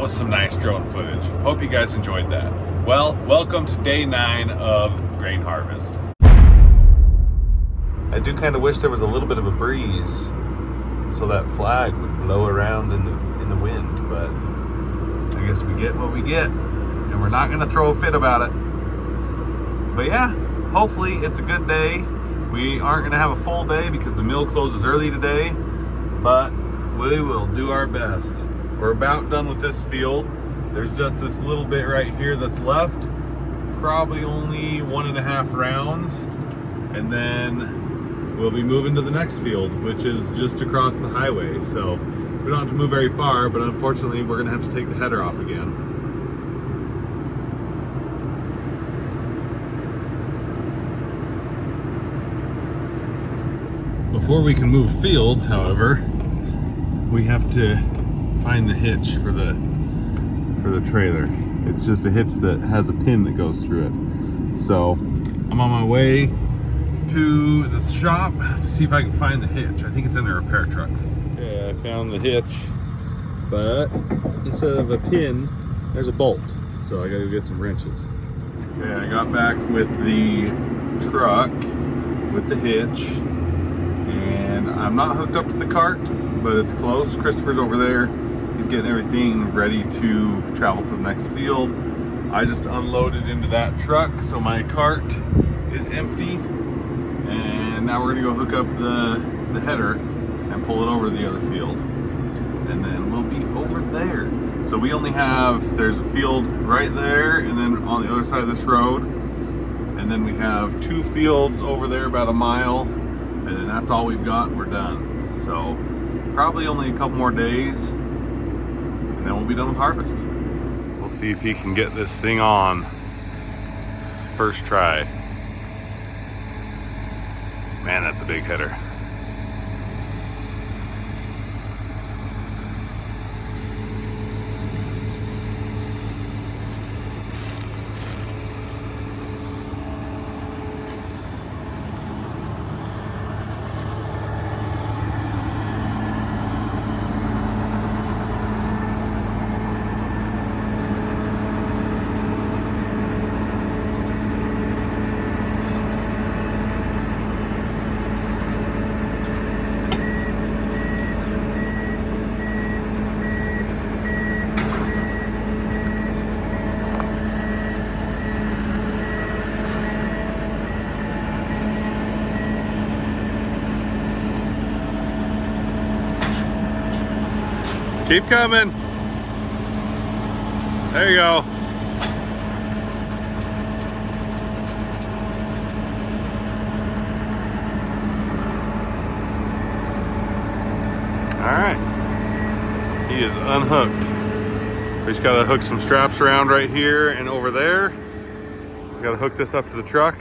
was some nice drone footage. Hope you guys enjoyed that. Well, welcome to day 9 of grain harvest. I do kind of wish there was a little bit of a breeze so that flag would blow around in the wind, but I guess we get what we get, and we're not gonna throw a fit about it. But yeah, hopefully it's a good day. We aren't gonna have a full day because the mill closes early today, but we will do our best. We're about done with this field. There's just this little bit right here that's left, probably only 1.5 rounds, and then we'll be moving to the next field, which is just across the highway. So we don't have to move very far, but unfortunately we're gonna have to take the header off again. Before we can move fields, however, we have to find the hitch for the trailer. It's just a hitch that has a pin that goes through it. So I'm on my way to the shop to see if I can find the hitch. I think it's in the repair truck. Okay, I found the hitch, but instead of a pin, there's a bolt. So I gotta go get some wrenches. Okay, I got back with the truck with the hitch, and I'm not hooked up to the cart, but it's close. Christopher's over there. He's getting everything ready to travel to the next field. I just unloaded into that truck, so my cart is empty. And now we're gonna go hook up the header and pull it over to the other field. And then we'll be over there. So we only have, there's a field right there, and then on the other side of this road. And then we have 2 fields over there about 1 mile. And then that's all we've got, and we're done. So probably only a couple more days, and then we'll be done with harvest. We'll see if he can get this thing on first try. Man, that's a big header. Keep coming. There you go. All right. He is unhooked. We just gotta hook some straps around right here and over there. We gotta hook this up to the truck,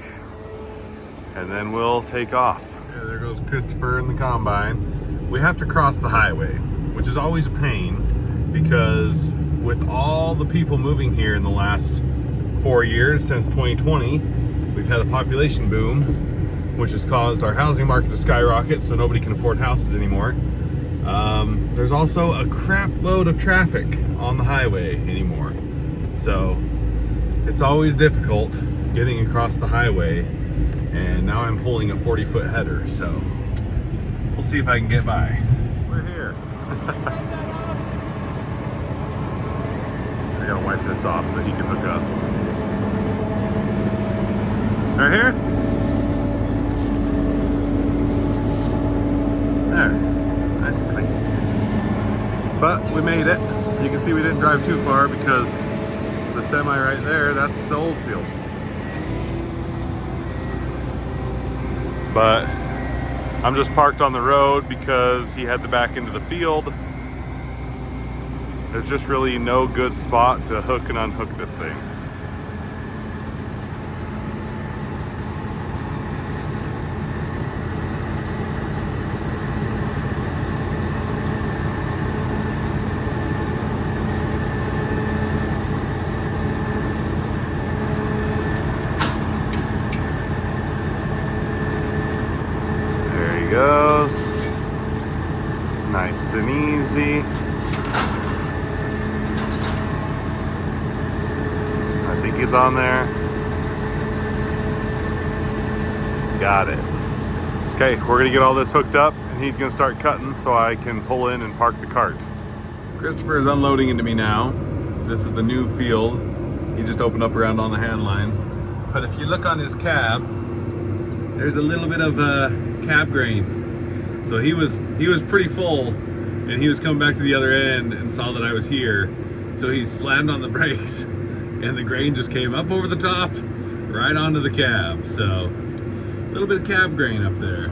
and then we'll take off. Okay, there goes Christopher in the combine. We have to cross the highway, which is always a pain because with all the people moving here in the last 4 years since 2020, we've had a population boom, which has caused our housing market to skyrocket, so nobody can afford houses anymore. There's also a crap load of traffic on the highway anymore. So it's always difficult getting across the highway, and now I'm pulling a 40-foot header, so we'll see if I can get by. We're here. I gotta wipe this off so he can hook up. Right here? There. Nice and clean. But we made it. You can see we didn't drive too far because the semi right there, that's the old field. But I'm just parked on the road because he had to back into the field. There's just really no good spot to hook and unhook this thing. Goes nice and easy. it's on there. Got it. Okay, we're gonna get all this hooked up and he's gonna start cutting so I can pull in and park the cart. Christopher is unloading into me now. This is the new field. He just opened up around on the hand lines. But if you look on his cab, there's a little bit of cab grain. So he was pretty full and he was coming back to the other end and saw that I was here. So he slammed on the brakes and the grain just came up over the top, right onto the cab. So a little bit of cab grain up there.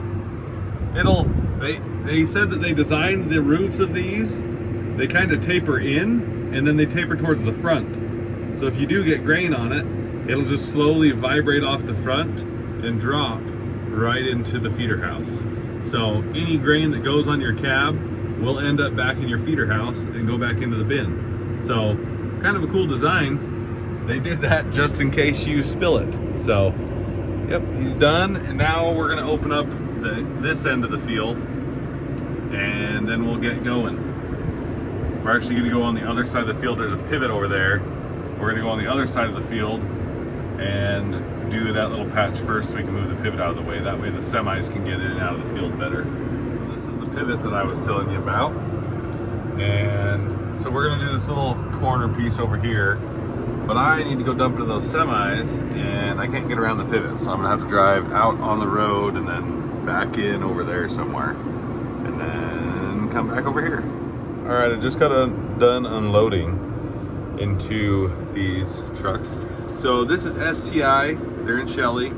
They said that they designed the roofs of these, they kind of taper in and then they taper towards the front. So if you do get grain on it, it'll just slowly vibrate off the front and drop right into the feeder house. So any grain that goes on your cab will end up back in your feeder house and go back into the bin. So kind of a cool design. They did that just in case you spill it. So yep, he's done. And now we're gonna open up this end of the field and then we'll get going. We're actually gonna go on the other side of the field. There's a pivot over there. We're gonna go on the other side of the field and do that little patch first so we can move the pivot out of the way. That way the semis can get in and out of the field better. So this is the pivot that I was telling you about. And so we're gonna do this little corner piece over here, but I need to go dump into those semis and I can't get around the pivot. So I'm gonna have to drive out on the road and then back in over there somewhere and then come back over here. All right, I just got done unloading into these trucks. So this is STI, they're in Shelley.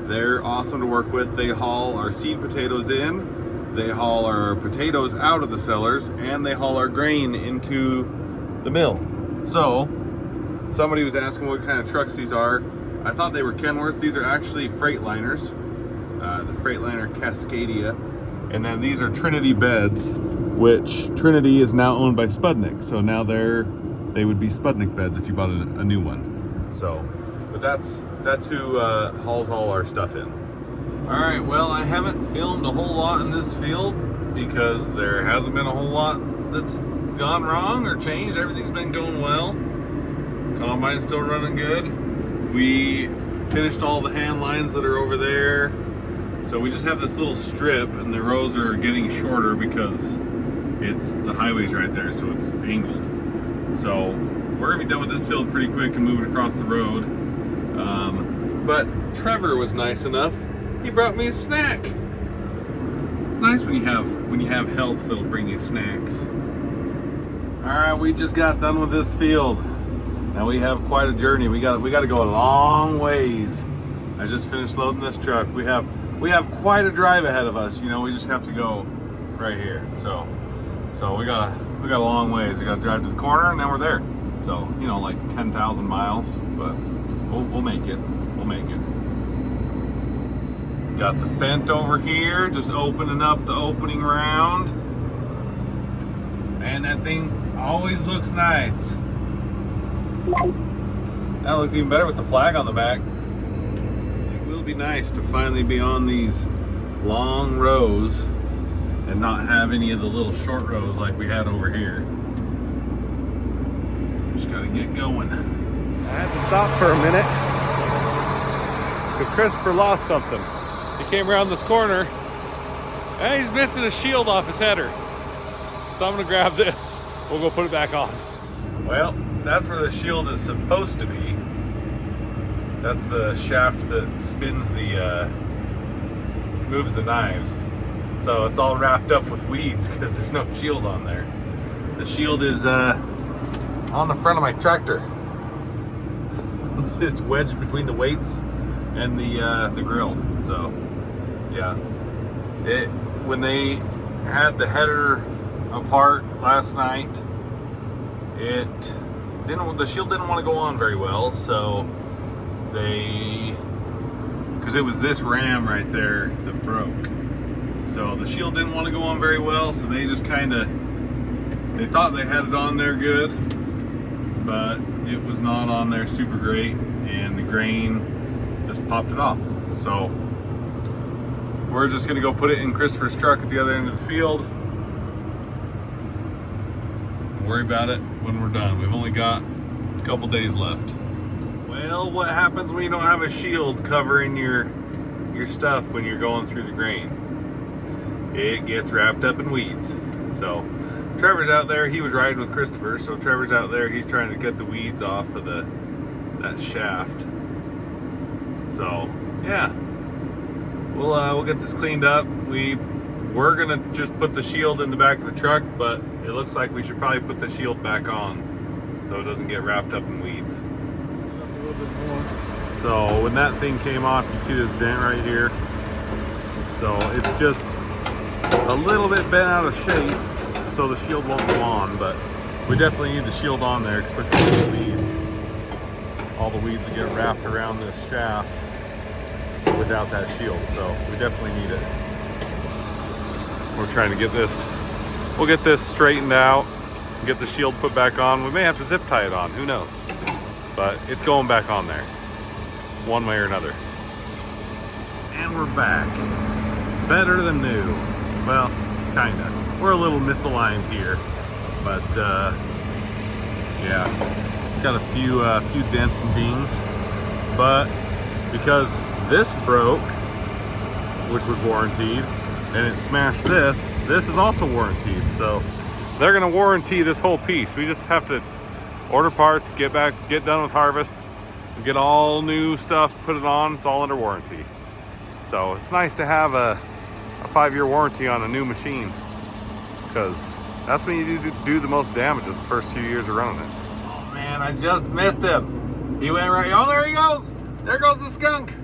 They're awesome to work with. They haul our seed potatoes in, they haul our potatoes out of the cellars, and they haul our grain into the mill. So somebody was asking what kind of trucks these are. I thought they were Kenworths. These are actually Freightliners, the Freightliner Cascadia. And then these are Trinity beds, which Trinity is now owned by Spudnik. So now they would be Spudnik beds if you bought a new one. So, but that's who hauls all our stuff in. All right, well, I haven't filmed a whole lot in this field because there hasn't been a whole lot that's gone wrong or changed. Everything's been going well. Combine's still running good. We finished all the hand lines that are over there. So we just have this little strip and the rows are getting shorter because the highway's right there, so it's angled. So we're gonna be done with this field pretty quick and move it across the road. But Trevor was nice enough. He brought me a snack. It's nice when you have help that'll bring you snacks. All right, we just got done with this field. Now we have quite a journey. We got to go a long ways. I just finished loading this truck. We have quite a drive ahead of us. You know, we just have to go right here. So we got a long ways. We got to drive to the corner and then we're there. So, you know, like 10,000 miles, but we'll make it. We'll make it. Got the Fent over here, just opening up the opening round. And that thing always looks nice. That looks even better with the flag on the back. It will be nice to finally be on these long rows and not have any of the little short rows like we had over here. Just gotta get going. I had to stop for a minute because Christopher lost something. He came around this corner and he's missing a shield off his header. So I'm gonna grab this. We'll go put it back on. Well, that's where the shield is supposed to be. That's the shaft that spins moves the knives. So it's all wrapped up with weeds because there's no shield on there. The shield is on the front of my tractor. It's wedged between the weights and the grill. So yeah, when they had the header apart last night, the shield didn't want to go on very well. So because it was this ram right there that broke. So the shield didn't want to go on very well, so they just they thought they had it on there good, but it was not on there super great, and the grain just popped it off. So we're just gonna go put it in Christopher's truck at the other end of the field. Worry about it when we're done. We've only got a couple days left. Well, what happens when you don't have a shield covering your stuff when you're going through the grain? It gets wrapped up in weeds. So Trevor's out there. He was riding with Christopher, so Trevor's out there. He's trying to cut the weeds off of that shaft. So yeah, we'll get this cleaned up. We're gonna just put the shield in the back of the truck, but it looks like we should probably put the shield back on so it doesn't get wrapped up in weeds. So when that thing came off, you see this dent right here. So it's just a little bit bent out of shape, so the shield won't go on, but we definitely need the shield on there because look at the weeds. All the weeds that get wrapped around this shaft without that shield, so we definitely need it. We're trying to get this, we'll get this straightened out, get the shield put back on. We may have to zip tie it on, who knows? But it's going back on there, one way or another. And we're back. Better than new. Well, kinda. We're a little misaligned here, but yeah, got a few dents and dings. But because this broke, which was warranted, and it smashed this is also warranted. So they're gonna warranty this whole piece. We just have to order parts, get done with harvest, get all new stuff, put it on. It's all under warranty. So it's nice to have a 5-year warranty on a new machine, because that's when you do the most damage, is the first few years of running it. Oh man, I just missed him. He went right, oh, there he goes. There goes the skunk.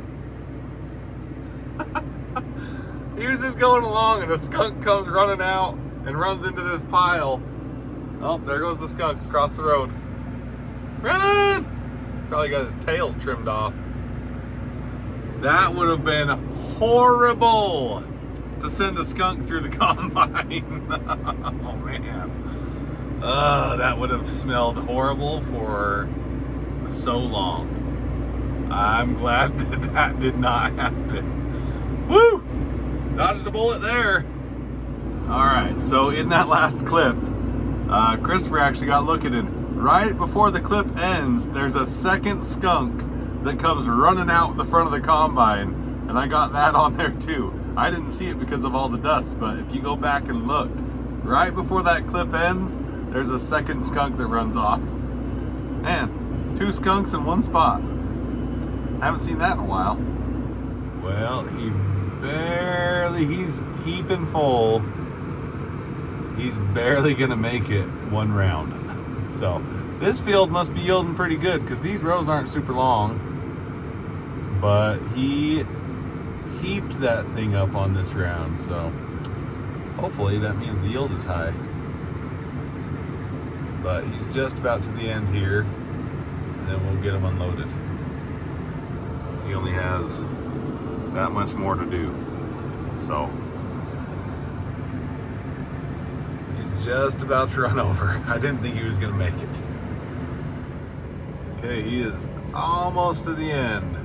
He was just going along and a skunk comes running out and runs into this pile. Oh, there goes the skunk across the road. Run! Probably got his tail trimmed off. That would have been horrible to send a skunk through the combine. Oh man. That would have smelled horrible for so long. I'm glad that did not happen. Woo! Dodged a bullet there. All right, so in that last clip, Christopher actually got looking, and right before the clip ends, there's a second skunk that comes running out the front of the combine, and I got that on there too. I didn't see it because of all the dust, but if you go back and look, right before that clip ends, there's a second skunk that runs off. Man, 2 skunks in one spot. Haven't seen that in a while. Well, he's heaping full. He's barely gonna make it one round. So this field must be yielding pretty good, because these rows aren't super long, but he heaped that thing up on this round, so hopefully that means the yield is high. But he's just about to the end here, and then we'll get him unloaded. He only has that much more to do, so he's just about to run over. I didn't think he was gonna make it. Okay, he is almost to the end.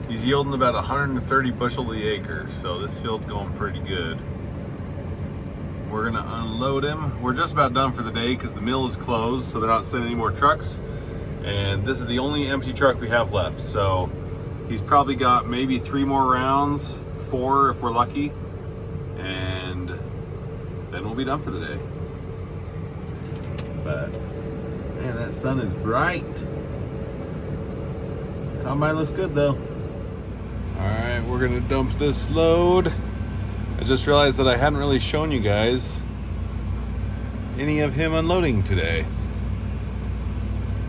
He's yielding about 130 bushel to the acre, so this field's going pretty good. We're gonna unload him. We're just about done for the day because the mill is closed, so they're not sending any more trucks. And this is the only empty truck we have left. So he's probably got maybe 3 more rounds, 4 if we're lucky. And then we'll be done for the day. But man, that sun is bright. Combine looks good though. All right, we're gonna dump this load. I just realized that I hadn't really shown you guys any of him unloading today.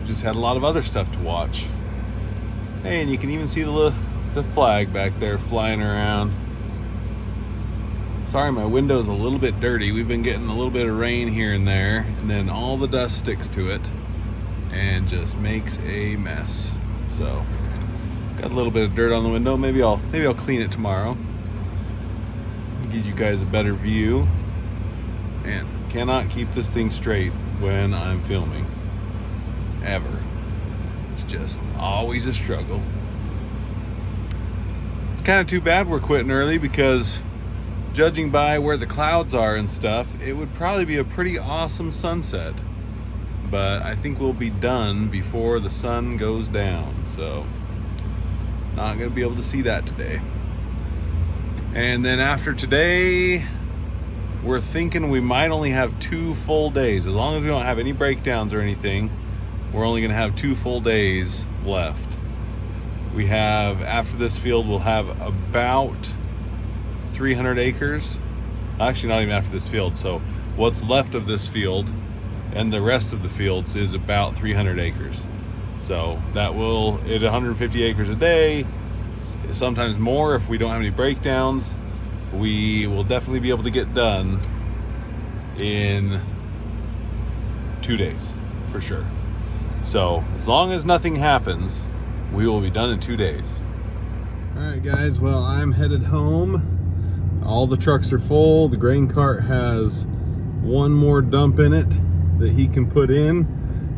Just had a lot of other stuff to watch. Hey, and you can even see the flag back there flying around. Sorry, my window's a little bit dirty. We've been getting a little bit of rain here and there, and then all the dust sticks to it and just makes a mess. So got a little bit of dirt on the window. Maybe I'll clean it tomorrow. Give you guys a better view. And cannot keep this thing straight when I'm filming. Ever. It's just always a struggle. It's kind of too bad we're quitting early, because judging by where the clouds are and stuff, it would probably be a pretty awesome sunset. but I think we'll be done before the sun goes down, so not gonna be able to see that today. And then after today, we're thinking we might only have 2 full days. As long as we don't have any breakdowns or anything, we're only gonna have 2 full days left. We have, after this field, we'll have about 300 acres. Actually, not even after this field. So what's left of this field and the rest of the fields is about 300 acres. So that will, at 150 acres a day, sometimes more if we don't have any breakdowns, we will definitely be able to get done in 2 days for sure. So as long as nothing happens, we will be done in 2 days. All right, guys, well, I'm headed home. All the trucks are full. The grain cart has one more dump in it that he can put in.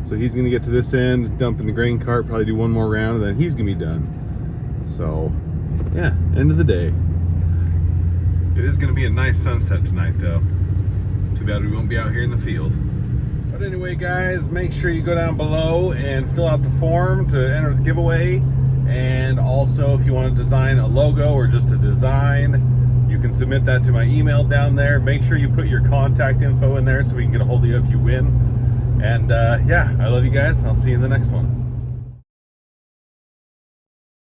So he's gonna get to this end, dump in the grain cart, probably do one more round, and then he's gonna be done. So yeah, end of the day. It is gonna be a nice sunset tonight though. Too bad we won't be out here in the field. But anyway, guys, make sure you go down below and fill out the form to enter the giveaway. And also, if you want to design a logo or just a design, you can submit that to my email down there. Make sure you put your contact info in there so we can get a hold of you if you win. And yeah, I love you guys. I'll see you in the next one.